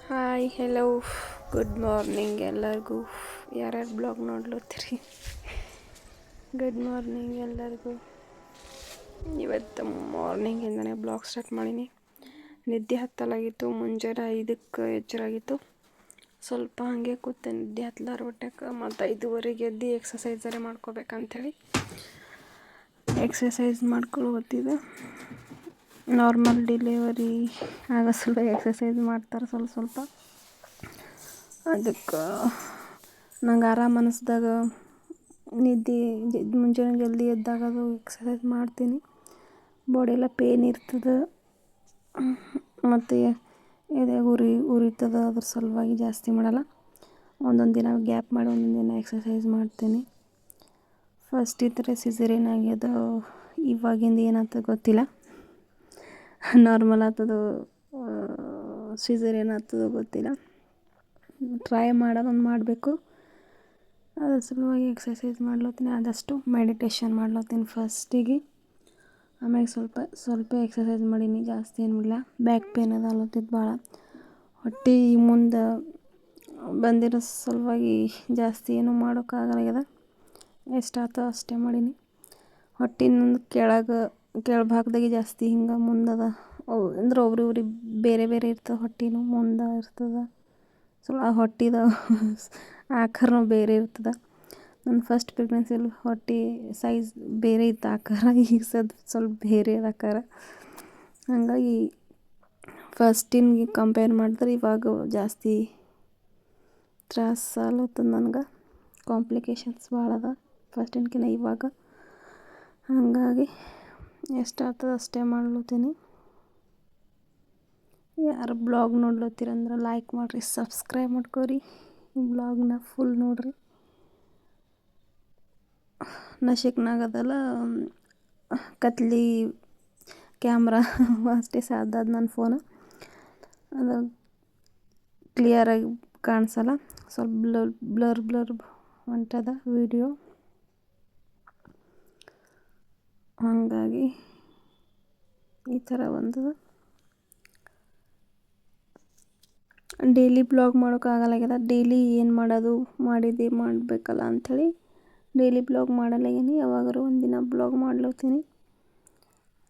Hi hello good morning ಎಲ್ಲರಿಗೂ. ಯಾರ್ಯಾರು blog ನೋಡ್ಲತ್ತೀರಿ? Good morning ಎಲ್ಲರಿಗೂ. ಇವತ್ತು ಮಾರ್ನಿಂಗಿಂದನೇ ಬ್ಲಾಗ್ ಸ್ಟಾರ್ಟ್ ಮಾಡೀನಿ. ನಿದ್ದೆ ಹತ್ತಲಾಗಿತ್ತು. ಮುಂಜಾನೆ 5ಕ್ಕೆ ಎಚ್ಚರಾಗಿತ್ತು. ಸ್ವಲ್ಪ ಹಾಗೆ ಕೂತೆ ನಿದ್ದೆ ಹತ್ತಲಾರ ಹೊಟ್ಟೆಗೆ. ಮತ್ತು 5:15 ಎದ್ದು ಎಕ್ಸಸೈಸರೇ ಮಾಡ್ಕೋಬೇಕಂಥೇಳಿ ಎಕ್ಸಸೈಸ್ ಮಾಡ್ಕೊಳ್ಳೋ ಹೊತ್ತಿದೆ. ನಾರ್ಮಲ್ ಡೆಲಿವರಿ ಆಗ ಸ್ವಲ್ಪ ಎಕ್ಸಸೈಸ್ ಮಾಡ್ತಾರೆ ಸ್ವಲ್ಪ. ಅದಕ್ಕೆ ನಂಗೆ ಆರಾಮ ಅನ್ನಿಸ್ದಾಗ ನಿದ್ದೆ ಮುಂಜಾನೆ ಜಲ್ದಿ ಎದ್ದಾಗ ಅದು ಎಕ್ಸಸೈಸ್ ಮಾಡ್ತೀನಿ. ಬಾಡಿ ಎಲ್ಲ ಪೇನ್ ಇರ್ತದೆ ಮತ್ತು ಎದೆ ಉರಿತದೆ. ಅದ್ರ ಸಲುವಾಗಿ ಜಾಸ್ತಿ ಮಾಡಲ್ಲ. ಒಂದೊಂದು ದಿನ ಗ್ಯಾಪ್ ಮಾಡಿ ಒಂದೊಂದು ದಿನ ಎಕ್ಸಸೈಸ್ ಮಾಡ್ತೀನಿ. ಫಸ್ಟ್ ಈ ಥರ ಸಿಸೇರಿಯನ್ ಆಗ್ಯದ. ಇವಾಗಿಂದ ಏನಾಗ್ತದೆ ಗೊತ್ತಿಲ್ಲ. ನಾರ್ಮಲ್ ಆಗ್ತದೋ ಸಿಸೇರಿಯನ್ ಆಗ್ತದೋ ಗೊತ್ತಿಲ್ಲ. ಟ್ರೈ ಮಾಡೋದೊಂದು ಮಾಡಬೇಕು. ಅದ್ರ ಸಲುವಾಗಿ ಎಕ್ಸಸೈಸ್ ಮಾಡ್ಲತ್ತೀನಿ. ಆದಷ್ಟು ಮೆಡಿಟೇಷನ್ ಮಾಡ್ಲತ್ತೀನಿ ಫಸ್ಟಿಗೆ. ಆಮೇಲೆ ಸ್ವಲ್ಪ ಎಕ್ಸಸೈಸ್ ಮಾಡೀನಿ. ಜಾಸ್ತಿ ಏನಿಲ್ಲ. ಬ್ಯಾಕ್ ಪೇನ್ ಅದ ಅಲ್ಲತ್ತಿದ್ದು ಭಾಳ. ಹೊಟ್ಟೆ ಮುಂದೆ ಬಂದಿರೋ ಸಲುವಾಗಿ ಜಾಸ್ತಿ ಏನೂ ಮಾಡೋಕ್ಕಾಗಲಾಗ್ಯದ. ಎಷ್ಟಾಗ್ತದೆ ಅಷ್ಟೇ ಮಾಡೀನಿ. ಹೊಟ್ಟಿನ ಕೆಳಭಾಗದಾಗೆ ಜಾಸ್ತಿ ಹಿಂಗೆ ಮುಂದದ. ಅಂದ್ರೆ ಒಬ್ರಿಗೆ ಬೇರೆ ಬೇರೆ ಇರ್ತದೆ. ಹೊಟ್ಟೆನೂ ಮುಂದೆ ಇರ್ತದೆ. ಆ ಹೊಟ್ಟಿದ ಆಕಾರನೂ ಬೇರೆ ಇರ್ತದೆ. ನನ್ನ ಫಸ್ಟ್ ಪ್ರೆಗ್ನೆನ್ಸಿಯಲ್ಲಿ ಹೊಟ್ಟೆ ಸೈಜ್ ಬೇರೆ ಇತ್ತು ಆಕಾರ. ಈಗ ಸ್ವಲ್ಪ ಬೇರೆ ಅದ ಆಕಾರ. ಹಾಗಾಗಿ ಫಸ್ಟಿನ್ಗೆ ಕಂಪೇರ್ ಮಾಡಿದ್ರೆ ಇವಾಗ ಜಾಸ್ತಿ ತ್ರಾಸ ಆಗ್ಲತ್ತದ ನನಗೆ. ಕಾಂಪ್ಲಿಕೇಶನ್ಸ್ ಭಾಳ ಅದ ಫಸ್ಟಿನ್ಕಿನ್ನ ಇವಾಗ. ಹಾಗಾಗಿ ಎಷ್ಟಾಗ್ತದೆ ಅಷ್ಟೇ ಮಾಡ್ಲತ್ತೀನಿ. ಯಾರು ಬ್ಲಾಗ್ ನೋಡ್ಲತ್ತೀರಂದ್ರೆ ಲೈಕ್ ಮಾಡಿರಿ, ಸಬ್ಸ್ಕ್ರೈಬ್ ಮಾಡ್ಕೊರಿ. ಬ್ಲಾಗ್ನ ಫುಲ್ ನೋಡಿರಿ. ನಶಿಕ್ನಾಗದಲ್ಲ ಕತ್ಲಿ ಕ್ಯಾಮ್ರಾ ಅಷ್ಟೇ ಸಾಧ್ಯ ನನ್ನ ಫೋನು. ಅದು ಕ್ಲಿಯರಾಗಿ ಕಾಣಿಸಲ್ಲ. ಸ್ವಲ್ಪ ಬ್ಲರ್ ಹೊಂಟದ ವಿಡಿಯೋ. ಹಾಗಾಗಿ ಈ ಥರ ಒಂದು ಡೈಲಿ ಬ್ಲಾಗ್ ಮಾಡೋಕ್ಕಾಗಲಾಗ್ಯದ. ಡೈಲಿ ಏನು ಮಾಡೋದು ಮಾಡಬೇಕಲ್ಲ ಅಂಥೇಳಿ ಡೈಲಿ ಬ್ಲಾಗ್ ಮಾಡಲಾಗೀನಿ. ಯಾವಾಗಾರು ಒಂದಿನ ಬ್ಲಾಗ್ ಮಾಡ್ಲತ್ತೀನಿ.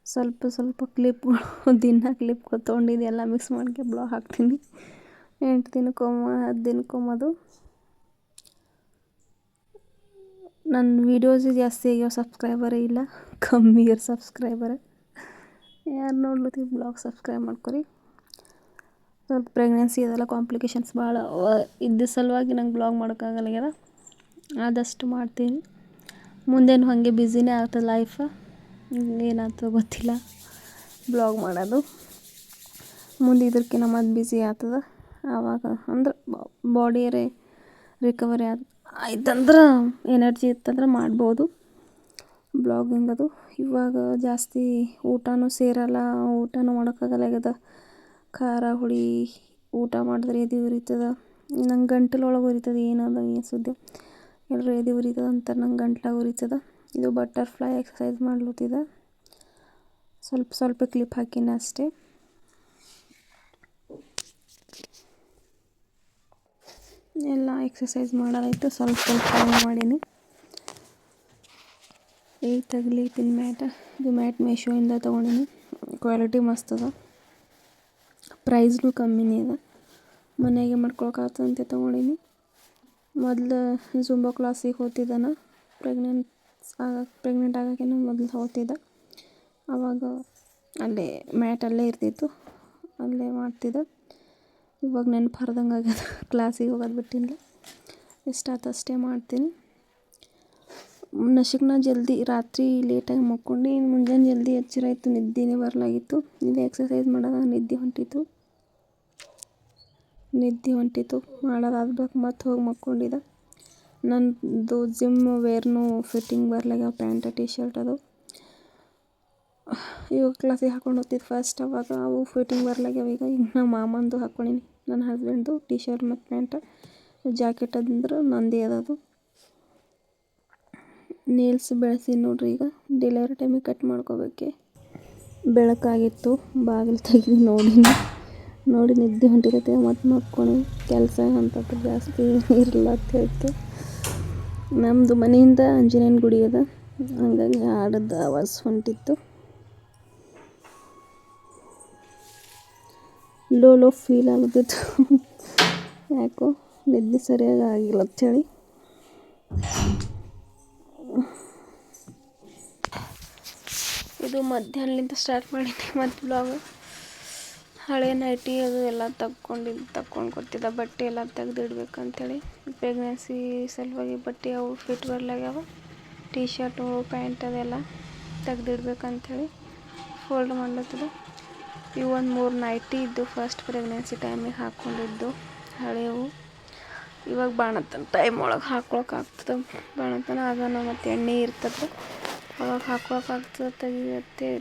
ಸ್ವಲ್ಪ ಕ್ಲಿಪ್ಗಳು ದಿನ ಕ್ಲಿಪ್ ತೊಗೊಂಡಿದ್ದೆಲ್ಲ ಮಿಕ್ಸ್ ಮಾಡ್ಕೆ ಬ್ಲಾಗ್ ಹಾಕ್ತೀನಿ. 8 ದಿನಕ್ಕೊಮ್ಮೆ 10 ದಿನಕ್ಕೊಮ್ಮದು. ನನ್ನ ವೀಡಿಯೋಸ್ ಜಾಸ್ತಿ ಆಗ್ಯಾವ. ಸಬ್ಸ್ಕ್ರೈಬರೇ ಇಲ್ಲ, ಕಮ್ಮಿ ಇರೋ ಸಬ್ಸ್ಕ್ರೈಬರ್. ಯಾರು ನೋಡ್ಲತ್ತೀವಿ ಬ್ಲಾಗ್ ಸಬ್ಸ್ಕ್ರೈಬ್ ಮಾಡ್ಕೊರಿ. ಸ್ವಲ್ಪ ಪ್ರೆಗ್ನೆನ್ಸಿ ಅದೆಲ್ಲ ಕಾಂಪ್ಲಿಕೇಶನ್ಸ್ ಭಾಳ ಇದ್ದ ಸಲುವಾಗಿ ನಂಗೆ ಬ್ಲಾಗ್ ಮಾಡೋಕ್ಕಾಗಲಾಗ್ಯದ. ಆದಷ್ಟು ಮಾಡ್ತೀನಿ. ಮುಂದೇನು ಹಾಗೆ ಬ್ಯುಸಿನೇ ಆಗ್ತದೆ ಲೈಫ್. ಏನಾಗ್ತದೆ ಗೊತ್ತಿಲ್ಲ ಬ್ಲಾಗ್ ಮಾಡೋದು. ಮುಂದೆ ಇದಕ್ಕಿಂತ ಮತ್ತು ಬ್ಯುಸಿ ಆಗ್ತದೆ. ಆವಾಗ ಅಂದ್ರೆ ಬಾಡಿಯರೇ ರಿಕವರಿ ಆಯ್ತಂದ್ರೆ ಎನರ್ಜಿ ಇತ್ತಂದ್ರೆ ಮಾಡ್ಬೋದು ಬ್ಲಾಗಿಂಗ್ ಅದು. ಇವಾಗ ಜಾಸ್ತಿ ಊಟನೂ ಸೇರಲ್ಲ, ಊಟನೂ ಮಾಡೋಕ್ಕಾಗಲಾಗ್ಯದ. ಖಾರ ಹುಳಿ ಊಟ ಮಾಡಿದ್ರೆ ಎದೆ ಉರಿತದೆ. ನಂಗೆ ಗಂಟಲೊಳಗೆ ಉರಿತದೆ. ಏನದ ಏನು ಸುದ್ದಿ ಎಲ್ಲರೂ ಎದೆ ಉರಿತದೆ ಅಂತಾರೆ. ನಂಗೆ ಗಂಟ್ಲಾಗ ಉರಿತದೆ. ಇದು ಬಟರ್ಫ್ಲೈ ಎಕ್ಸಸೈಸ್ ಮಾಡ್ಲತ್ತಿದೆ. ಸ್ವಲ್ಪ ಕ್ಲಿಪ್ ಹಾಕಿನ ಅಷ್ಟೇ. ಎಲ್ಲ ಎಕ್ಸಸೈಸ್ ಮಾಡೋದಾಯ್ತು. ಸ್ವಲ್ಪ ಮಾಡೀನಿ. ತಗ್ಲಿತಿನ ಇದು ಮ್ಯಾಟ್ ಮೀಶೋಯಿಂದ ತೊಗೊಂಡಿನಿ. ಕ್ವಾಲಿಟಿ ಮಸ್ತ್ ಅದ. ಪ್ರೈಸ್ನೂ ಕಮ್ಮಿನೇ ಅದ. ಮನೆಯಾಗೆ ಮಾಡ್ಕೊಳಕ್ಕಾಗ್ತದಂತೆ ತೊಗೊಂಡಿನಿ. ಮೊದಲು ಜುಂಬಾ ಕ್ಲಾಸಿಗೆ ಹೋಗ್ತಿದ್ದಾನ. ಪ್ರೆಗ್ನೆಂಟ್ ಆಗೋಕ್ಕಿಂತ ಮೊದಲು ಹೋಗ್ತಿದ್ದೆ. ಆವಾಗ ಅಲ್ಲೇ ಮ್ಯಾಟ್ ಅಲ್ಲೇ ಇರ್ತಿತ್ತು, ಅಲ್ಲೇ ಮಾಡ್ತಿದ್ದೆ. ಇವಾಗ ನೆನಪು ಹರ್ದಂಗೆ ಆಗ್ಯದ. ಕ್ಲಾಸಿಗೆ ಹೋಗೋದು ಬಿಟ್ಟಿಲ್ಲ. ಎಷ್ಟಾಯ್ತು ಅಷ್ಟೇ ಮಾಡ್ತೀನಿ. ನಶಿಕ್ನ ಜಲ್ದಿ ರಾತ್ರಿ ಲೇಟಾಗಿ ಮಕ್ಕೊಂಡು ಮುಂಜಾನೆ ಜಲ್ದಿ ಎಚ್ಚರಾಯಿತು. ನಿದ್ದೆನೇ ಬರಲಾಗಿತ್ತು. ಇದು ಎಕ್ಸಸೈಸ್ ಮಾಡೋದಾಗ ನಿದ್ದೆ ಹೊಂಟಿತ್ತು. ಮಾಡೋದಾದ್ಬೇಕು ಮತ್ತೆ ಹೋಗಿ ಮಕ್ಕೊಂಡಿದ್ದೆ. ನನ್ನದು ಜಿಮ್ ವೇರ್ನೂ ಫಿಟ್ಟಿಂಗ್ ಬರಲಾಗ್ಯಾವ. ಪ್ಯಾಂಟ್ ಟಿ ಶರ್ಟ್ ಅದು ಇವಾಗ ಕ್ಲಾಸಿಗೆ ಹಾಕೊಂಡು ಹೋಗ್ತಿದ್ದು ಫಸ್ಟ್. ಅವಾಗ ಅವು ಫಿಟ್ಟಿಂಗ್ ಬರಲಾಗ್ಯಾವ. ಈಗ ನಮ್ಮ ಮಾಮಂದು ಹಾಕ್ಕೊಂಡೀನಿ. ನನ್ನ ಹಸ್ಬೆಂಡ್ದು ಟಿ ಶರ್ಟ್ ಮತ್ತು ಪ್ಯಾಂಟ್. ಜಾಕೆಟ್ ಅಂದ್ರೆ ನಂದೇ ಅದದು. ನೇಲ್ಸ್ ಬೆಳೆಸಿ ನೋಡ್ರಿ. ಈಗ ಡೆಲಿವರಿ ಟೈಮಿಗೆ ಕಟ್ ಮಾಡ್ಕೋಬೇಕೆ. ಬೆಳಕಾಗಿತ್ತು, ಬಾಗಿಲು ತೆಗೆದು ನೋಡೀನಿ. ನೋಡಿ ನಿದ್ದೆ ಹೊಂಟಿರುತ್ತೆ ಮತ್ತು ಮಕ್ಕೊಂಡು ಕೆಲಸ ಅಂತ ಜಾಸ್ತಿ ಇರಲ್ಲ ಅಂತ ಹೇಳ್ತು. ನಮ್ಮದು ಮನೆಯಿಂದ ಆಂಜನೇಯನ ಗುಡಿ ಅದ, ಹಂಗಾಗಿ ಹಾಡದ ಆವಾಜ್ ಹೊಂಟಿತ್ತು. ಲೋ ಫೀಲ್ ಆಗುತ್ತಿತ್ತು ಯಾಕೋ ನಿದ್ದೆ ಸರಿಯಾಗಿ ಆಗಿಲ್ಲ ಅಂಥೇಳಿ. ಇದು ಮಧ್ಯಾಹ್ನದಿಂದ ಸ್ಟಾರ್ಟ್ ಮಾಡೀನಿ ಮತ್ತು ಬ್ಲಾಗ್. ಹಳೆ ನೈಟಿ ಅದು ಎಲ್ಲ ತಕ್ಕೊಂಡು ಕೊಡ್ತಿದ್ದ, ಬಟ್ಟೆ ಎಲ್ಲ ತೆಗೆದಿಡ್ಬೇಕಂತೇಳಿ. ಪ್ರೆಗ್ನೆನ್ಸಿ ಸಲುವಾಗಿ ಬಟ್ಟೆ ಅವು ಫಿಟ್ ಬರ್ಲಾಗ್ಯಾವ, ಟೀ ಶರ್ಟು ಪ್ಯಾಂಟ್ ಅದೆಲ್ಲ ತೆಗೆದಿಡ್ಬೇಕಂಥೇಳಿ ಫೋಲ್ಡ್ ಮಾಡ್ಲತ್ತಿದ್ದೆ. ಇವು ಒಂದು 3 ನೈಟಿ ಇದ್ದು ಫಸ್ಟ್ ಪ್ರೆಗ್ನೆನ್ಸಿ ಟೈಮಿಗೆ ಹಾಕ್ಕೊಂಡಿದ್ದು ಹಳೆವು. ಇವಾಗ ಬಾಣತನ ಟೈಮ್ ಒಳಗೆ ಹಾಕ್ಕೊಳಕ್ಕಾಗ್ತದೆ, ಬಾಣತನ ಆಗೋಣ ಮತ್ತು ಎಣ್ಣೆ ಇರ್ತದೆ ಅವಾಗ ಹಾಕ್ಕೊಳಕ್ಕಾಗ್ತದೆ,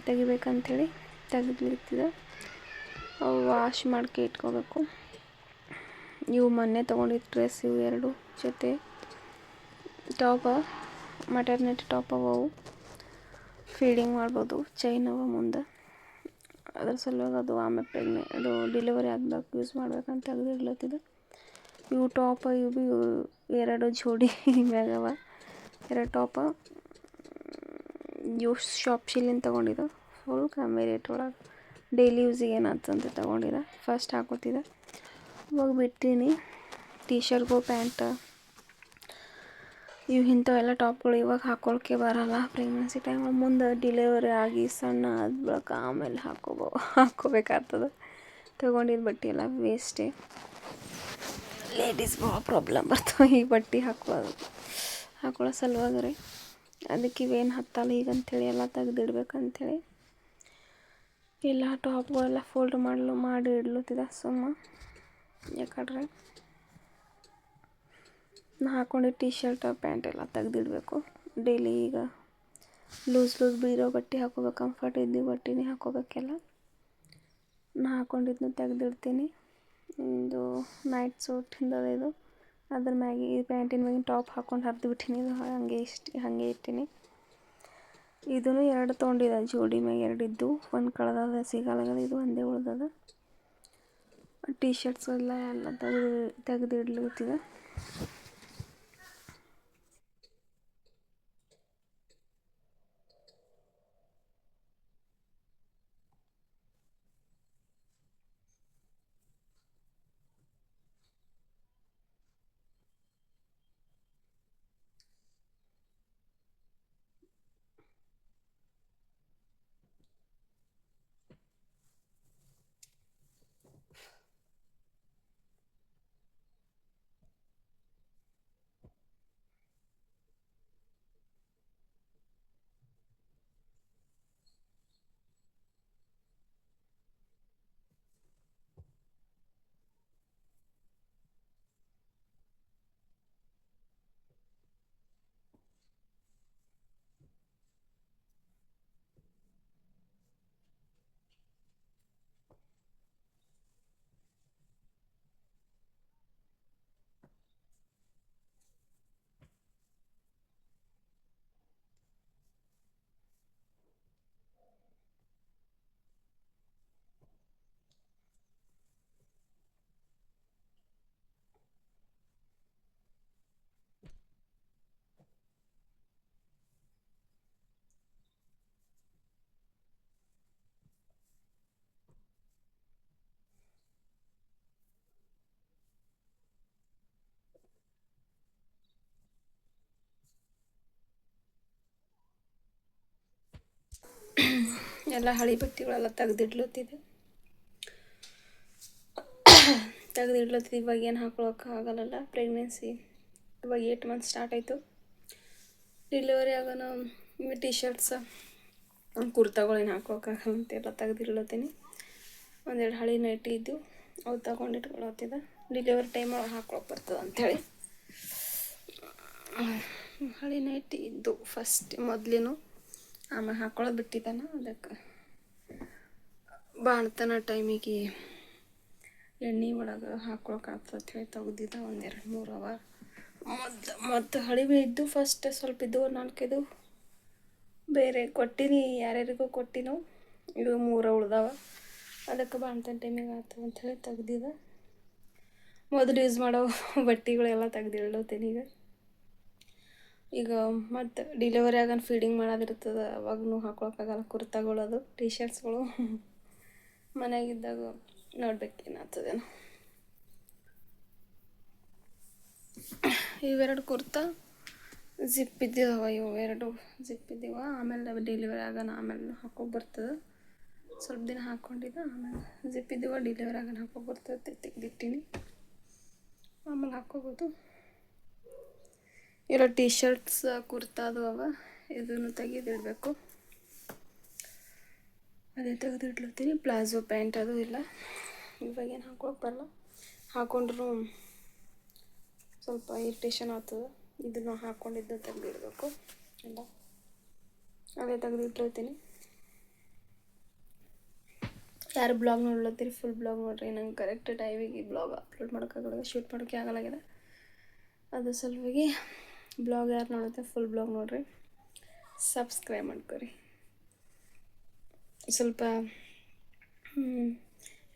ತೆಗಿಬೇಕಂಥೇಳಿ ತೆಗೆದ್ಲಿತ್ತಿದೆ. ಅವು ವಾಶ್ ಮಾಡ್ಕೆ ಇಟ್ಕೋಬೇಕು. ಇವು ಮೊನ್ನೆ ತೊಗೊಂಡಿದ್ದು ಡ್ರೆಸ್, ಇವು 2 ಜೊತೆ ಟಾಪ, ಮಟರ್ನಿಟಿ ಟಾಪ್ ಅವು ಫೀಡಿಂಗ್ ಮಾಡ್ಬೋದು, ಚೈನ್ ಅವ ಮುಂದೆ. ಅದ್ರ ಸಲುವಾಗಿ ಅದು ಆಮೇಲೆ ಅದು ಡೆಲಿವರಿ ಆದ್ದಾಗ ಯೂಸ್ ಮಾಡ್ಬೇಕಂತ ತೆಗೆದಿಡ್ಲತ್ತಿದ್ದೆ. ಇವು ಟಾಪ ಇವು ಭೀ 2 ಜೋಡಿ ಮ್ಯಾಗವ, 2 ಟಾಪ. ಇವು ಶಾಪ್ಶಿಲಿಂದ ತೊಗೊಂಡಿದ್ದು, ಫುಲ್ ಕಮ್ಮಿ ರೇಟ್ ಒಳಗೆ ಡೈಲಿ ಯೂಸಿಗೆ ಏನಾಗ್ತಂತ ತೊಗೊಂಡಿದ್ದೆ. ಫಸ್ಟ್ ಹಾಕೋತಿದ್ದೆ, ಇವಾಗ ಬಿಟ್ಟೀನಿ. ಟೀ ಶರ್ಟ್ಗಳು, ಪ್ಯಾಂಟ್, ಇವು ಇಂಥವೆಲ್ಲ ಟಾಪ್ಗಳು ಇವಾಗ ಹಾಕ್ಕೊಳಕ್ಕೆ ಬರೋಲ್ಲ ಪ್ರೆಗ್ನೆನ್ಸಿ ಟೈಮಲ್ಲಿ. ಮುಂದೆ ಡಿಲಿವರಿ ಆಗಿ ಸಣ್ಣ ಆದ ಬಳಿಕ ಆಮೇಲೆ ಹಾಕ್ಕೋಬೇಕಾಗ್ತದೆ. ತೊಗೊಂಡಿದ್ದು ಬಟ್ಟೆ ಎಲ್ಲ ವೇಸ್ಟೇ. ಲೇಡೀಸ್ ಭಾಳ ಪ್ರಾಬ್ಲಮ್ ಬರ್ತವೆ ಈ ಬಟ್ಟೆ ಹಾಕೊಳ್ಳೋ ಸಲುವಾಗಿ ರೀ. ಅದಕ್ಕೆ ಇವೇನು ಹತ್ತಲ್ಲ ಈಗ ಅಂಥೇಳಿ ಎಲ್ಲ ತೆಗೆದಿಡ್ಬೇಕಂಥೇಳಿ ಎಲ್ಲ ಟಾಪ್ಗಳೆಲ್ಲ ಫೋಲ್ಡ್ ಮಾಡಿ ಇಡ್ಲತ್ತಿದ್ದೆ ಸುಮ್ಮ. ಯಾಕಂದ್ರೆ ನಾ ಹಾಕ್ಕೊಂಡಿದ್ದ ಟೀ ಶರ್ಟ್ ಪ್ಯಾಂಟ್ ಎಲ್ಲ ತೆಗೆದಿಡಬೇಕು ಡೈಲಿ. ಈಗ ಲೂಸ್ ಬೀರೋ ಬಟ್ಟೆ ಹಾಕೋಬೇಕು, ಕಂಫರ್ಟ್ ಇದ್ದು ಬಟ್ಟೆನೇ ಹಾಕೋಬೇಕೆಲ್ಲ. ನಾ ಹಾಕ್ಕೊಂಡಿದ್ದನ್ನ ತೆಗೆದಿಡ್ತೀನಿ. ಇದು ನೈಟ್ ಸೂಟಿಂದ ಇದು, ಅದ್ರ ಮ್ಯಾಗೆ ಈ ಪ್ಯಾಂಟಿನ ಮ್ಯಾಗಿನ ಟಾಪ್ ಹಾಕ್ಕೊಂಡು ಹರಿದು ಬಿಟ್ಟಿನಿ. ಇದು ಹಾಗೆ ಇಟ್ಟಿನಿ. ಇದೂ 2 ತೊಗೊಂಡಿದ್ದೆ, ಜೋಡಿ ಮ್ಯಾಗ 2 ಇದ್ದು, ಒಂದು ಕಳೆದದ ಸಿಗಲ್ಲ, ಇದು ಒಂದೇ ಉಳ್ದದ. ಟೀ ಶರ್ಟ್ಸ್ ಎಲ್ಲ ತೆಗೆದಿಡ್ಲತ್ತಿದೆ. ಎಲ್ಲ ಹಳೆ ಬಟ್ಟೆಗಳೆಲ್ಲ ತೆಗೆದಿಡ್ಲತ್ತಿದ್ದೆ. ಇವಾಗ ಏನು ಹಾಕ್ಕೊಳಕ್ಕಾಗಲ್ಲ. ಪ್ರೆಗ್ನೆನ್ಸಿ ಇವಾಗ 8 ಮಂತ್ ಸ್ಟಾರ್ಟ್ ಆಯಿತು. ಡೆಲಿವರಿ ಆಗೋಣ ಟೀ ಶರ್ಟ್ಸ್, ಕುರ್ತಾಗಳೇನು ಹಾಕ್ಕೊಳಕ್ಕಾಗಲ್ಲ ಅಂತೆಲ್ಲ ತೆಗೆದಿಡ್ಲತ್ತೀನಿ. 1-2 ಹಳೆ ನೈಟಿ ಇದ್ದು ಅವು ತಗೊಂಡಿಟ್ಕೊಳತ್ತಿದ್ದೆ, ಡೆಲಿವರಿ ಟೈಮ್ ಒಳಗೆ ಹಾಕ್ಕೊಳಕ್ಕೆ ಬರ್ತದೆ ಅಂಥೇಳಿ. ಹಳೆ ನೈಟಿ ಇದ್ದು ಫಸ್ಟ್ ಮೊದಲೇನು, ಆಮೇಲೆ ಹಾಕ್ಕೊಳ್ಳೋದು ಬಿಟ್ಟಿದ್ದಾನ. ಅದಕ್ಕೆ ಬಾಣ್ತನ ಟೈಮಿಗೆ ಎಣ್ಣೆ ಒಳಗೆ ಹಾಕ್ಕೊಳಕ್ಕಾಗ್ತದೆ ಅಂಥೇಳಿ ತೆಗ್ದಿದ್ದೆ. 1-2-3 ಅವ ಮತ್ತು ಹಳಿವೆ ಇದ್ದು ಫಸ್ಟ್ ಸ್ವಲ್ಪ ಇದ್ದು 4-5 ಬೇರೆ ಕೊಟ್ಟಿನಿ, ಯಾರ್ಯಾರಿಗೂ ಕೊಟ್ಟಿನೋ. ಇವು 3 ಉಳ್ದಾವ. ಅದಕ್ಕೆ ಬಾಣ್ತನ ಟೈಮಿಗೆ ಆಗ್ತದೆ ಅಂಥೇಳಿ ತೆಗ್ದಿದೆ. ಮೊದಲು ಯೂಸ್ ಮಾಡೋ ಬಟ್ಟೆಗಳೆಲ್ಲ ತೆಗ್ದಿಡ್ಲತ್ತೀನಿ ಈಗ ಮತ್ತು ಡಿಲಿವರಿ ಆಗನ್ ಫೀಡಿಂಗ್ ಮಾಡೋದಿರ್ತದೆ, ಅವಾಗೂ ಹಾಕೊಳಕ್ಕಾಗಲ್ಲ ಕುರ್ತಾಗಳದು ಟೀ ಶರ್ಟ್ಸ್ಗಳು. ಮನೆಯಾಗಿದ್ದಾಗ ನೋಡ್ಬೇಕೇನಾಗ್ತದೇನೋ. ಇವೆರಡು ಕುರ್ತಾ ಜಿಪ್ ಇದ್ದಿದ್ದಾವ, ಇವು ಎರಡು ಜಿಪ್ ಇದ್ದೀವ. ಆಮೇಲೆ ಡೆಲಿವರಿ ಆಗೋಣ ಆಮೇಲೆ ಹಾಕೋಕೆ ಬರ್ತದೆ. ಸ್ವಲ್ಪ ದಿನ ಹಾಕ್ಕೊಂಡಿದ್ದೆ, ಆಮೇಲೆ ಜಿಪ್ ಇದ್ದೀವ ಡೆಲಿವರಿ ಆಗೋಣ ಹಾಕೋಕೆ ಬರ್ತದೆ. ತೆಗ್ದಿಟ್ಟಿನಿ, ಆಮೇಲೆ ಹಾಕ್ಕೋಬೋದು. ಇರೋ ಟೀ ಶರ್ಟ್ಸ್ ಕುರ್ತಾದು ಅವ, ಇದನ್ನು ತೆಗೆದಿಡಬೇಕು. ಅದೇ ತೆಗೆದಿಡ್ಲತ್ತೀನಿ. ಪ್ಲಾಜೋ ಪ್ಯಾಂಟ್ ಅದು ಇಲ್ಲ, ಇವಾಗೇನು ಹಾಕೊಳಕ್ಕೆ ಬರಲ್ಲ. ಹಾಕೊಂಡ್ರೂ ಸ್ವಲ್ಪ ಇರಿಟೇಷನ್ ಆಗ್ತದೆ. ಇದನ್ನು ಹಾಕ್ಕೊಂಡಿದ್ದು ತೆಗೆದಿಡಬೇಕು ಎಲ್ಲ. ಅದೇ ತೆಗೆದಿಟ್ಲತ್ತೀನಿ. ಯಾರು ಬ್ಲಾಗ್ ನೋಡ್ಲತ್ತೀರಿ ಫುಲ್ ಬ್ಲಾಗ್ ನೋಡ್ರಿ. ನಂಗೆ ಕರೆಕ್ಟ್ ಟೈಮಿಗೆ ಬ್ಲಾಗ್ ಅಪ್ಲೋಡ್ ಮಾಡೋಕ್ಕಾಗಲ್ಲ, ಶೂಟ್ ಮಾಡೋಕ್ಕೆ ಆಗಲಾಗಿದೆ. ಅದು ಸಲುವಾಗಿ ಬ್ಲಾಗ್ ಯಾರು ನೋಡುತ್ತೆ ಫುಲ್ ಬ್ಲಾಗ್ ನೋಡ್ರಿ, ಸಬ್ಸ್ಕ್ರೈಬ್ ಮಾಡ್ಕೊರಿ. ಸ್ವಲ್ಪ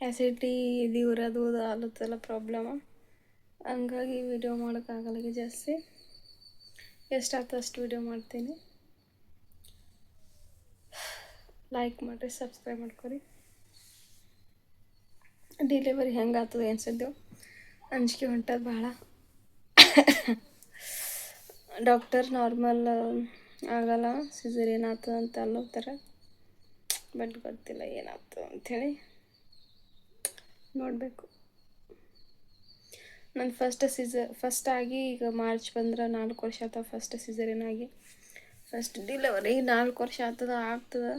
ಆ್ಯಸಿಡಿಟಿ ಇರೋದು ಆಲತ್ತೆಲ್ಲ ಪ್ರಾಬ್ಲಮ, ಹಂಗಾಗಿ ವಿಡಿಯೋ ಮಾಡೋಕ್ಕಾಗಲ್ಲ ಜಾಸ್ತಿ. ಎಷ್ಟಾಗ್ತದೆ ಅಷ್ಟು ವಿಡಿಯೋ ಮಾಡ್ತೀನಿ. ಲೈಕ್ ಮಾಡಿರಿ, ಸಬ್ಸ್ಕ್ರೈಬ್ ಮಾಡ್ಕೊರಿ. ಡೆಲಿವರಿ ಹೆಂಗೆ ಆಗ್ತದೆ ಅನ್ಸಿದ್ದೆವು, ಅಂಜಿಕೆ ಹೊಂಟದು ಭಾಳ. ಡಾಕ್ಟರ್ ನಾರ್ಮಲ್ ಆಗಲ್ಲ, ಸಿಸೇರಿಯನ್ ಆಗ್ತದೆ ಅಂತ ಅಲ್ಲೋಗ್ತಾರೆ. ಬಟ್ ಗೊತ್ತಿಲ್ಲ ಏನಾಗ್ತದೆ ಅಂಥೇಳಿ, ನೋಡಬೇಕು. ನನ್ನ ಫಸ್ಟ್ ಆಗಿ ಈಗ ಮಾರ್ಚ್ ಬಂದ್ರೆ 4 ವರ್ಷ ಆಗ್ತವೆ ಫಸ್ಟ್ ಸಿಸೇರಿಯನ್ ಆಗಿ. ಫಸ್ಟ್ ಡಿಲಿವರಿ 4 ವರ್ಷ ಆಗ್ತದೆ.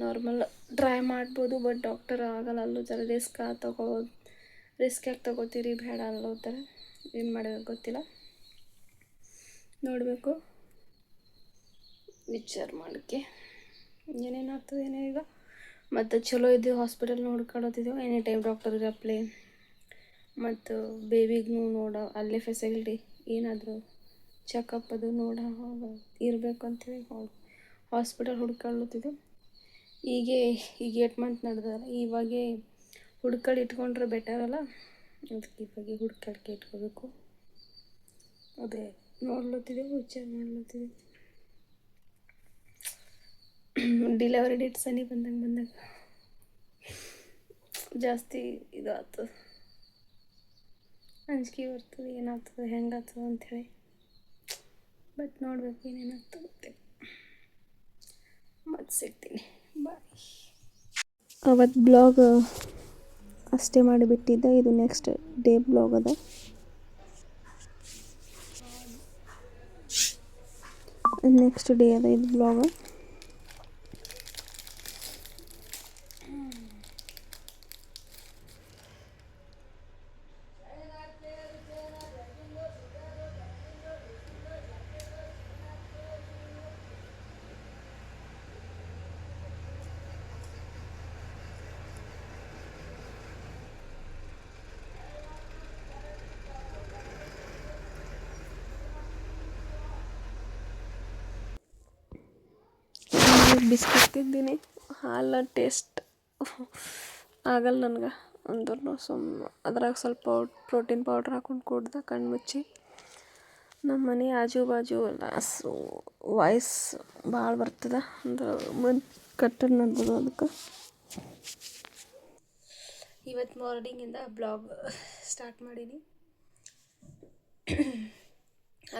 ನಾರ್ಮಲ್ ಟ್ರೈ ಮಾಡ್ಬೋದು, ಬಟ್ ಡಾಕ್ಟರ್ ಆಗಲ್ಲ ಅಲ್ಲೋತಾರೆ. ರಿಸ್ಕ್ ಯಾಕೆ ತೊಗೋತೀರಿ, ಬೇಡ ಅಲ್ಲೋತಾರೆ. ಏನು ಮಾಡೋದು ಗೊತ್ತಿಲ್ಲ, ನೋಡಬೇಕು, ವಿಚಾರ ಮಾಡೋಕ್ಕೆ ಏನೇನಾಗ್ತದೆ ಏನೇನಿಲ್ಲ. ಮತ್ತು ಚಲೋ ಇದ್ದೀವಿ ಹಾಸ್ಪಿಟಲ್ ನೋಡ್ಕೊಳ್ಳೋತಿದ್ದೆವು, ಎನಿ ಟೈಮ್ ಡಾಕ್ಟರ್ ಇರಪ್ಲೆ. ಮತ್ತು ಬೇಬಿಗೂ ಅಲ್ಲೇ ಫೆಸಿಲಿಟಿ ಏನಾದರೂ ಚೆಕಪ್ ಅದು ಇರಬೇಕು ಅಂಥೇಳಿ ಹಾಸ್ಪಿಟಲ್ ಹುಡ್ಕೊಳ್ಳುತ್ತಿದ್ದೆವು. ಈಗ 8 ಮಂತ್ ನಡೆದಲ್ಲ, ಇವಾಗೇ ಇಟ್ಕೊಂಡ್ರೆ ಬೆಟರ್ ಅಲ್ಲ. ಅದಕ್ಕೆ ಇವಾಗೆ ಇಟ್ಕೋಬೇಕು. ಅದೇ ನೋಡ್ಲತ್ತಿದ್ದೆವು, ವಿಚಾರ ಮಾಡ್ಲತ್ತಿದ್ದೆವು. ಡಿಲಿವರಿ ಡೇಟ್ ಸನಿ ಬಂದಾಗ ಜಾಸ್ತಿ ಇದು ಆಗ್ತದೆ, ಅಂಜಿಕೆ ಬರ್ತದೆ, ಏನಾಗ್ತದೆ ಹೆಂಗಾಗ್ತದೆ ಅಂಥೇಳಿ. ಬಟ್ ನೋಡ್ಬೇಕು ಏನೇನಾಗ್ತದೆ ಗೊತ್ತಿಲ್ಲ. ಮತ್ತೆ ಸಿಗ್ತೀನಿ, ಬಾಯ್. ಅವತ್ತು ಬ್ಲಾಗ್ ಅಷ್ಟೇ ಮಾಡಿಬಿಟ್ಟಿದ್ದೆ. ಇದು ನೆಕ್ಸ್ಟ್ ಡೇ ಬ್ಲಾಗ್ ಅದ. ನೆಕ್ಸ್ಟ್ ಡೇ ಅದ ಇದು ಬ್ಲಾಗ್. ಬಿಸ್ಕೆಟ್ ತಿಂತೀನಿ, ಹಾಲು ಟೇಸ್ಟ್ ಆಗಲ್ಲ ನನಗೆ ಅಂದ್ರೂ ಅದ್ರಾಗ ಸ್ವಲ್ಪ ಪ್ರೋಟೀನ್ ಪೌಡ್ರ್ ಹಾಕ್ಕೊಂಡು ಕುಡ್ದೆ ಕಣ್ಣು ಮುಚ್ಚಿ. ನಮ್ಮ ಮನೆ ಆಜು ಬಾಜು ಎಲ್ಲ ವಾಯ್ಸ್ ಭಾಳ ಬರ್ತದೆ ಅಂದ್ರೆ ಕಟ್ಟರ್ ನಡ್ಬೋದು. ಅದಕ್ಕೆ ಇವತ್ತು ಮಾರ್ನಿಂಗಿಂದ ಬ್ಲಾಗ್ ಸ್ಟಾರ್ಟ್ ಮಾಡೀನಿ.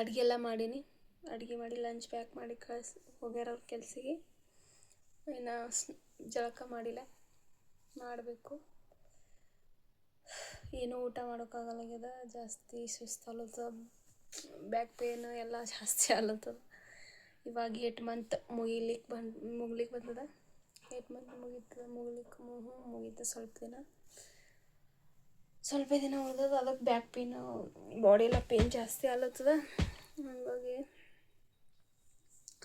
ಅಡುಗೆ ಎಲ್ಲ ಮಾಡೀನಿ, ಅಡುಗೆ ಮಾಡಿ ಲಂಚ್ ಪ್ಯಾಕ್ ಮಾಡಿ ಹೋಗ್ಯಾರ ಕೆಲಸಕ್ಕೆ. ಇನ್ನು ಜಳಕ ಮಾಡಿಲ್ಲ, ಮಾಡಬೇಕು. ಏನೂ ಊಟ ಮಾಡೋಕ್ಕಾಗಲ್ಲಾಗ್ಯದ, ಜಾಸ್ತಿ ಸುಸ್ತಾಗ್ಲತ್ತದ, ಬ್ಯಾಕ್ ಪೇನ್ ಎಲ್ಲ ಜಾಸ್ತಿ ಆಗ್ಲತ್ತದ. ಇವಾಗ 8 ಮಂತ್ ಮುಗಿಲಿಕ್ಕೆ ಬಂದದ. 8 ಮಂತ್ ಮುಗೀತು. ಸ್ವಲ್ಪ ದಿನ ಉಳ್ದದ. ಅದಕ್ಕೆ ಬ್ಯಾಕ್ ಪೇನು, ಬಾಡಿ ಎಲ್ಲ ಪೇನ್ ಜಾಸ್ತಿ ಆಗ್ಲತ್ತದ. ಹಾಗಾಗಿ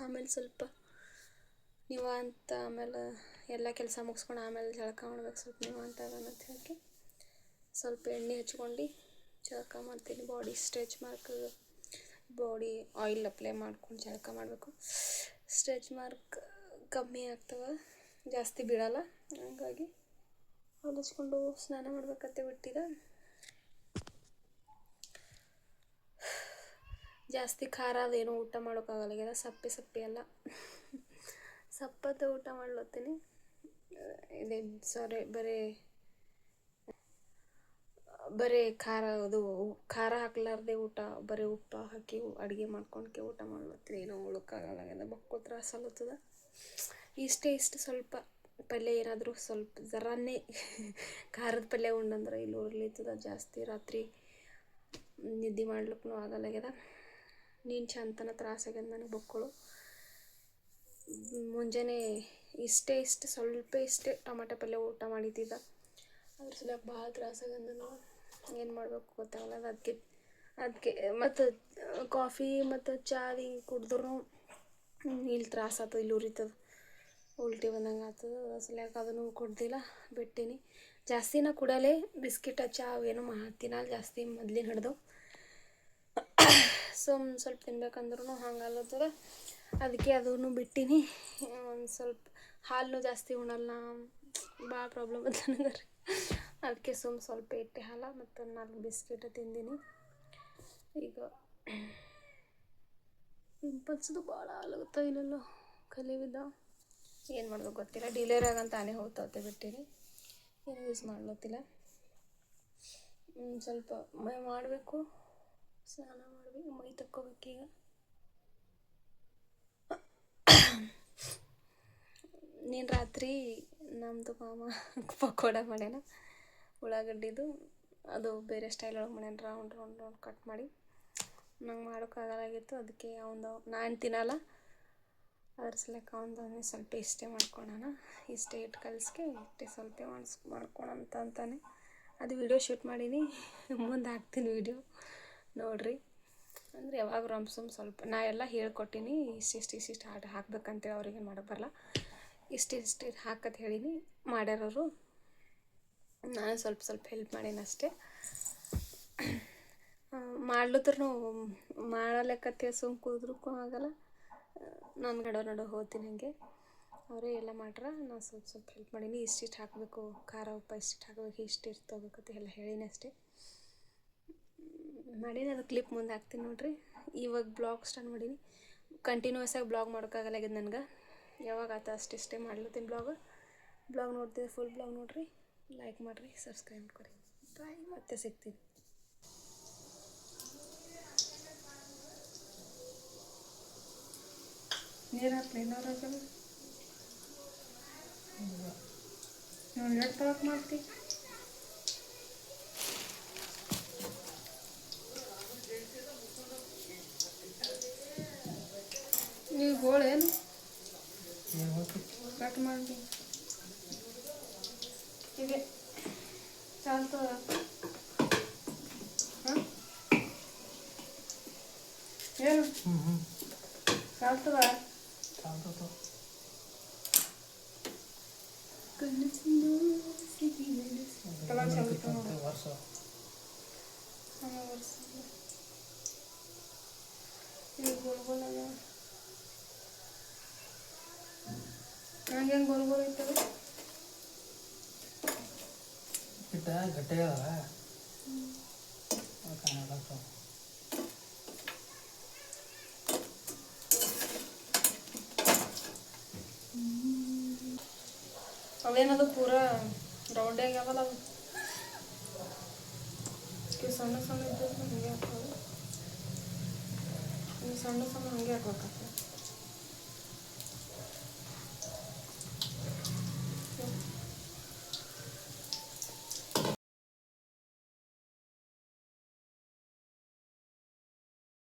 ಆಮೇಲೆ ಸ್ವಲ್ಪ ನಿವಾಂತ, ಆಮೇಲೆ ಎಲ್ಲ ಕೆಲಸ ಮುಗಿಸ್ಕೊಂಡು ಆಮೇಲೆ ಜಳಕ ಮಾಡ್ಬೇಕು. ಸ್ವಲ್ಪ ನಿವಾಂತ ಆಗೋಣ ಅಂತ ಹೇಳಿ ಸ್ವಲ್ಪ ಎಣ್ಣೆ ಹಚ್ಕೊಂಡು ಜಳಕ ಮಾಡ್ತೀನಿ. ಬಾಡಿ ಆಯಿಲ್ ಅಪ್ಲೈ ಮಾಡ್ಕೊಂಡು ಜಳಕ ಮಾಡಬೇಕು. ಸ್ಟ್ರೆಚ್ ಮಾರ್ಕ್ ಕಮ್ಮಿ ಆಗ್ತವೆ, ಜಾಸ್ತಿ ಬೀಳಲ್ಲ. ಹಾಗಾಗಿ ಹಚ್ಕೊಂಡು ಸ್ನಾನ ಮಾಡ್ಬೇಕತ್ತೆ ಬಿಟ್ಟಿದ. ಜಾಸ್ತಿ ಖಾರ ಅದೇನೋ ಊಟ ಮಾಡೋಕ್ಕಾಗಲ್ಲ, ಸಪ್ಪೆ ಎಲ್ಲ ಸಪ್ಪತ್ತೆ ಊಟ ಮಾಡ್ಲತ್ತೀನಿ. ಇದೇ ಸಾರಿ, ಬರೀ ಖಾರ ಹಾಕ್ಲಾರ್ದೆ ಊಟ, ಬರೀ ಉಪ್ಪು ಹಾಕಿ ಅಡುಗೆ ಮಾಡ್ಕೊಂಡ್ಕೆ ಊಟ ಮಾಡ್ಲತ್ತೀನಿ. ಏನೋ ಉಳಕ್ಕಾಗಲ್ಲ, ಮಕ್ಕಳು ತ್ರಾಸ ಆಗ್ಲತ್ತದ. ಇಷ್ಟು ಸ್ವಲ್ಪ ಪಲ್ಯ ಏನಾದರೂ ಸ್ವಲ್ಪ ಜರಾನೇ ಖಾರದ ಪಲ್ಯ ಉಂಡಂದ್ರೆ ಇಲ್ಲಿ ಉರ್ಲಿತ್ತದ. ಜಾಸ್ತಿ ರಾತ್ರಿ ನಿದ್ದೆ ಮಾಡ್ಲಿಕ್ಕೂ ಆಗಲ್ಲಾಗ್ಯದ. ನೀನು ಚಂತನ ತ್ರಾಸಾಗ್ಯದ ನನಗೆ ಬಕ್ಕಳು. ಮುಂಜಾನೆ ಇಷ್ಟೇ ಟೊಮಾಟೊ ಪಲ್ಯ ಊಟ ಮಾಡಿದ್ದಿದ್ದ. ಅದ್ರ ಸಲುವಾಗಿ ಭಾಳ ತ್ರಾಸಾಗ್ಯದ ನನಗೆ. ಏನು ಮಾಡಬೇಕು ಗೊತ್ತಾಗಲ್ಲ. ಅದಕ್ಕೆ ಮತ್ತು ಕಾಫಿ ಮತ್ತು ಚಾದಿ ಕುಡಿದ್ರೂ ಇಲ್ಲಿ ತ್ರಾಸ ಆಗ್ತದೆ, ಇಲ್ಲಿ ಉರಿತದೆ, ಉಲ್ಟಿ ಬಂದಂಗೆ ಆಗ್ತದೆ. ಸಲುವಾಗಿ ಅದನ್ನು ಕೊಡ್ದಿಲ್ಲ, ಬಿಟ್ಟೀನಿ. ಜಾಸ್ತಿನ ಕುಡಲೇ ಬಿಸ್ಕಿಟ ಚಾ ಏನೋ ತಿನ್ನಲ್ಲ ಜಾಸ್ತಿ ಮೊದಲಿನ ಹಿಡ್ದು. ಸ್ವಲ್ಪ ತಿನ್ಬೇಕಂದ್ರೂ ಹಂಗಲ್ಲತ್ತದ. ಅದಕ್ಕೆ ಅದನ್ನು ಬಿಟ್ಟೀನಿ. ಒಂದು ಸ್ವಲ್ಪ ಹಾಲು ಜಾಸ್ತಿ ಉಣಲ್ಲ, ಭಾಳ ಪ್ರಾಬ್ಲಮ್ ಅದ ನನಗೆ ರೀ. ಅದಕ್ಕೆ ಸ್ವಲ್ಪ ಇಟ್ಟೆ ಹಾಲು ಮತ್ತು 4 ಬಿಸ್ಕಿಟ್ ತಿಂದೀನಿ. ಈಗ ಪಿಂಪಲ್ಸ್ದು ಭಾಳ ಆಗುತ್ತೆ, ಇಲ್ಲೆಲ್ಲ ಕಲಿವಿದ್ದ. ಏನು ಮಾಡೋದು ಗೊತ್ತಿಲ್ಲ. ಡಿಲೇರ್ ಆಗಂತ ತಾನೇ ಹೋಗ್ತಾವೆ, ಬಿಟ್ಟೀನಿ. ಏನು ಯೂಸ್ ಮಾಡ್ಲತ್ತಿಲ್ಲ. ಸ್ವಲ್ಪ ಮೈ ಮಾಡಬೇಕು, ಸ್ನಾನ ಮಾಡಬೇಕು, ಮೈ ತಕ್ಕೋಬೇಕೀಗ. ನೀನು ರಾತ್ರಿ ನಮ್ಮದು ಮಾಮ ಪಕೋಡ ಮಾಡ್ಯಾನ, ಉಳ್ಳಾಗಡ್ಡಿದು. ಅದು ಬೇರೆ ಸ್ಟೈಲ್ ಒಳಗೆ ಮಾಡ್ಯಾನ, ರೌಂಡ್ ಕಟ್ ಮಾಡಿ. ನಂಗೆ ಮಾಡೋಕ್ಕಾಗಲಾಗಿತ್ತು, ಅದಕ್ಕೆ ನಾನು ತಿನ್ನಲ್ಲ. ಅದ್ರ ಸಲಕ್ಕೆ ಅವನದೊಂದೇ ಸ್ವಲ್ಪ ಇಷ್ಟೇ ಮಾಡ್ಕೊಳೋಣ, ಇಷ್ಟೇ ಇಟ್ಟು ಕಲಿಸ್ಕೆ ಸ್ವಲ್ಪ ಮಾಡ್ಕೊಳಂತ ಅಂತಾನೆ. ಅದು ವಿಡಿಯೋ ಶೂಟ್ ಮಾಡೀನಿ, ಮುಂದೆ ಹಾಕ್ತೀನಿ ವಿಡಿಯೋ ನೋಡಿರಿ. ಅಂದರೆ ಯಾವಾಗ ಸ್ವಲ್ಪ ನಾ ಎಲ್ಲ ಹೇಳ್ಕೊಟ್ಟೀನಿ, ಇಷ್ಟಿಷ್ಟು ಹಾಕ್ಬೇಕಂತೇಳಿ. ಅವ್ರಿಗೆ ಮಾಡೋಕ್ಕೆ ಬರಲ್ಲ, ಇಷ್ಟಿಷ್ಟು ಹಾಕತ್ ಹೇಳೀನಿ. ಮಾಡ್ಯಾರವರು, ನಾನು ಸ್ವಲ್ಪ ಹೆಲ್ಪ್ ಮಾಡೀನಿ ಅಷ್ಟೇ. ಮಾಡ್ಲತ್ರೂ ಮಾಡಲೆಕ್ಕತ್ತೆ ಕೂದ್ರೂ ಆಗಲ್ಲ. ನಾನು ನಡು ಹೋಗ್ತೀನಿ ಹಾಗೆ. ಅವರೇ ಎಲ್ಲ ಮಾಡ್ರ, ನಾನು ಸ್ವಲ್ಪ ಹೆಲ್ಪ್ ಮಾಡೀನಿ. ಇಷ್ಟಿಷ್ಟು ಹಾಕಬೇಕು, ಖಾರ ಉಪ್ಪು ಇಷ್ಟಿಷ್ಟು ಹಾಕಬೇಕು, ಇಷ್ಟಿಷ್ಟು ತೊಗೋಬೇಕಂತ ಎಲ್ಲ ಹೇಳೀನಿ ಅಷ್ಟೇ. ಮಾಡೀನಿ, ಅದು ಕ್ಲಿಪ್ ಮುಂದೆ ಹಾಕ್ತೀನಿ ನೋಡಿರಿ. ಇವಾಗ ಬ್ಲಾಗ್ ಸ್ಟಾರ್ಟ್ ಮಾಡೀನಿ. ಕಂಟಿನ್ಯೂಸ್ ಆಗಿ ಬ್ಲಾಗ್ ಮಾಡೋಕ್ಕಾಗಲ್ಲಾಗಿದೆ ನನಗೆ. ಯಾವಾಗ ಆತ ಅಷ್ಟಿಷ್ಟೇ ಮಾಡ್ಲತ್ತೀನಿ ಬ್ಲಾಗ್ ನೋಡ್ತೀವಿ. ಫುಲ್ ಬ್ಲಾಗ್ ನೋಡಿರಿ, ಲೈಕ್ ಮಾಡಿರಿ, ಸಬ್ಸ್ಕ್ರೈಬ್ ಮಾಡ್ಕೊರಿ. ಬಾಯ್, ಮತ್ತೆ ಸಿಗ್ತೀನಿ. ನೀರು ಹಾಕ್ಲಿ ನೋಡೋದು, ನೋಡಿ ಎಷ್ಟು ತಗೊಳಕ್ ಮಾಡ್ತಿ. ನೀವು ಗೋಳೇನು ಕಟ್ ಮಾಡಿ ಹೀಗೆ ಚಾಲ್ತದ. ಹಾಂ, ಏನು ಚಾಲ್ತದ. ನಂಗೇನು ಗೋಲ್ ಐತವೆ ಇಟ್ಟ ಗಟ್ಟಿಯಾಗಲ್ಲ. ಅವೇನದು ಪೂರ ರೌಂಡೇ ಆಗ್ಯಾವಲ್ಲ, ಅದು ಸಣ್ಣ ಇದ್ದು ಹಂಗೆ ಹಾಕೋದು. ಸಣ್ಣ ಹಾಗೆ ಹಾಕ್ಬೇಕು.